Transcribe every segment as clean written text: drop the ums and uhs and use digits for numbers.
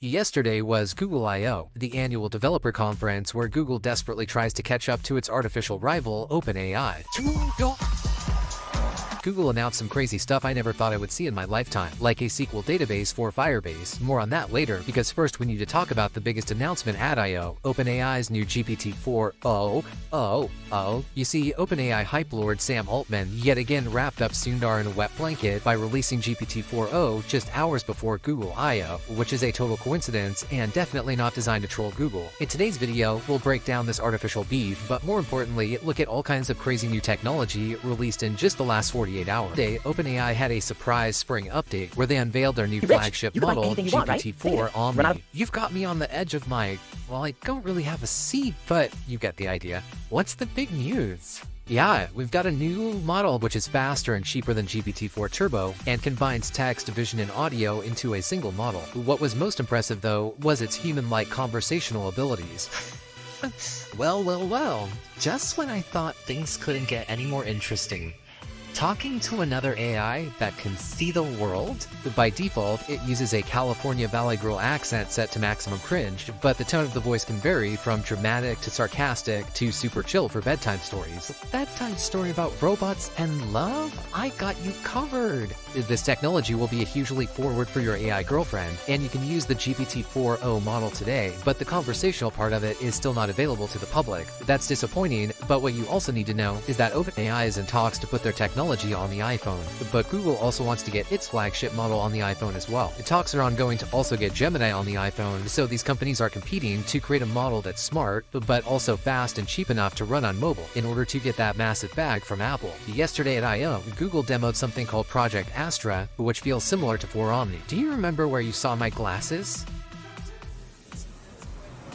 Yesterday was Google I/O, the annual developer conference where Google desperately tries to catch up to its artificial rival, OpenAI. Google announced some crazy stuff I never thought I would see in my lifetime, like a SQL database for Firebase. More on that later, because first we need to talk about the biggest announcement at I/O, OpenAI's new GPT-4o. You see, OpenAI hype lord Sam Altman yet again wrapped up Sundar in a wet blanket by releasing GPT-4o just hours before Google I/O, which is a total coincidence and definitely not designed to troll Google. In today's video, we'll break down this artificial beef, but more importantly, look at all kinds of crazy new technology released in just the last 48 hours. Today, OpenAI had a surprise spring update where they unveiled their new flagship model, GPT-4 Omni. You've got me on the edge of my, well, I don't really have a seat, but you get the idea. What's the big news? Yeah, we've got a new model which is faster and cheaper than GPT-4 Turbo and combines text, vision, and audio into a single model. What was most impressive, though, was its human-like conversational abilities. Well, just when I thought things couldn't get any more interesting. Talking to another AI that can see the world? By default, it uses a California Valley Girl accent set to maximum cringe, but the tone of the voice can vary from dramatic to sarcastic to super chill for bedtime stories. Bedtime story about robots and love? I got you covered! This technology will be a huge leap forward for your AI girlfriend, and you can use the GPT-4o model today, but the conversational part of it is still not available to the public. That's disappointing, but what you also need to know is that OpenAI is in talks to put their technology on the iPhone, but Google also wants to get its flagship model on the iPhone as well. The talks are ongoing to also get Gemini on the iPhone, so these companies are competing to create a model that's smart, but also fast and cheap enough to run on mobile in order to get that massive bag from Apple. Yesterday at I/O, Google demoed something called Project Astra, which feels similar to 4 Omni. Do you remember where you saw my glasses?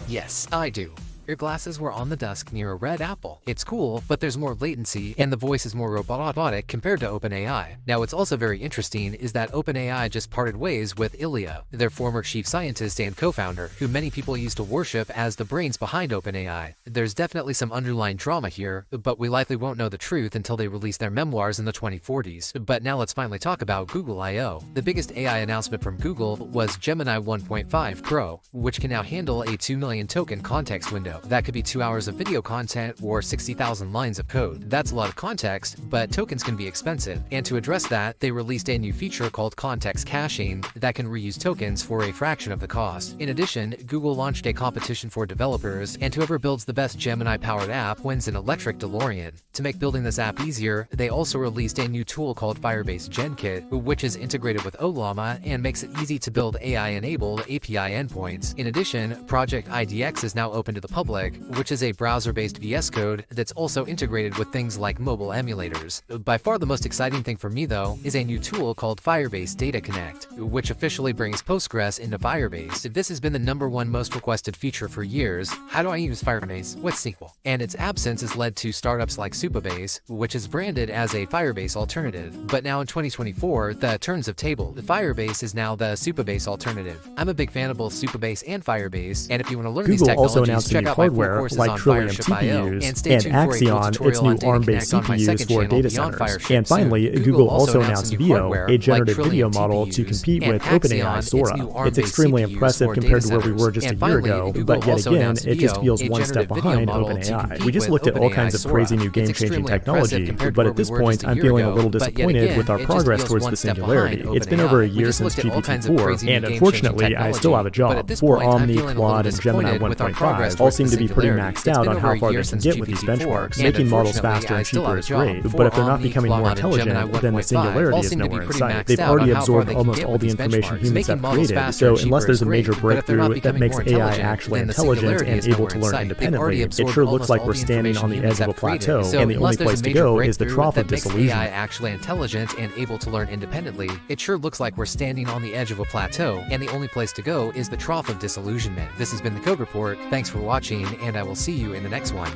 Yes, I do. Your glasses were on the desk near a red apple. It's cool, but there's more latency and the voice is more robotic compared to OpenAI. Now, what's also very interesting is that OpenAI just parted ways with Ilya, their former chief scientist and co-founder, who many people used to worship as the brains behind OpenAI. There's definitely some underlying drama here, but we likely won't know the truth until they release their memoirs in the 2040s. But now let's finally talk about Google I/O. The biggest AI announcement from Google was Gemini 1.5 Pro, which can now handle a 2 million token context window. That could be 2 hours of video content or 60,000 lines of code. That's a lot of context, but tokens can be expensive. And to address that, they released a new feature called context caching that can reuse tokens for a fraction of the cost. In addition, Google launched a competition for developers, and whoever builds the best Gemini-powered app wins an electric DeLorean. To make building this app easier, they also released a new tool called Firebase GenKit, which is integrated with Ollama and makes it easy to build AI-enabled API endpoints. In addition, Project IDX is now open to the public, which is a browser-based VS Code that's also integrated with things like mobile emulators. By far the most exciting thing for me, though, is a new tool called Firebase Data Connect, which officially brings Postgres into Firebase. This has been the #1 most requested feature for years. How do I use Firebase? What's SQL? And its absence has led to startups like Supabase, which is branded as a Firebase alternative. But now in 2024, the turns have tabled. Firebase is now the Supabase alternative. I'm a big fan of both Supabase and Firebase, and if you want to learn these technologies, check out my hardware like Trillium TPUs and Axion, its new ARM-based CPUs for data centers. And finally, Google also announced Veo, a generative video model to compete with OpenAI Sora. It's extremely impressive compared to where we were just a year ago, but yet again, it just feels one step behind OpenAI. We just looked at all kinds of crazy new game-changing technology, but at this point, I'm feeling a little disappointed with our progress towards the singularity. It's been over a year since GPT-4, and unfortunately, I still have a job. 4 Omni, Claude, and Gemini 1.5 all seem to be pretty maxed out on how far they can get with these benchmarks. Making models faster and cheaper is great, but if they're not becoming more intelligent, then the singularity is nowhere in sight. They've already absorbed almost all the information humans have created, so unless there's a major breakthrough that makes AI actually intelligent and able to learn independently, it sure looks like we're standing on the edge of a plateau, and the only place to go is the trough of disillusionment. AI actually intelligent and able to learn independently, it sure looks like we're standing on the edge of a plateau, and the only place to go is the trough of disillusionment. This has been the Code Report. Thanks for watching, and I will see you in the next one.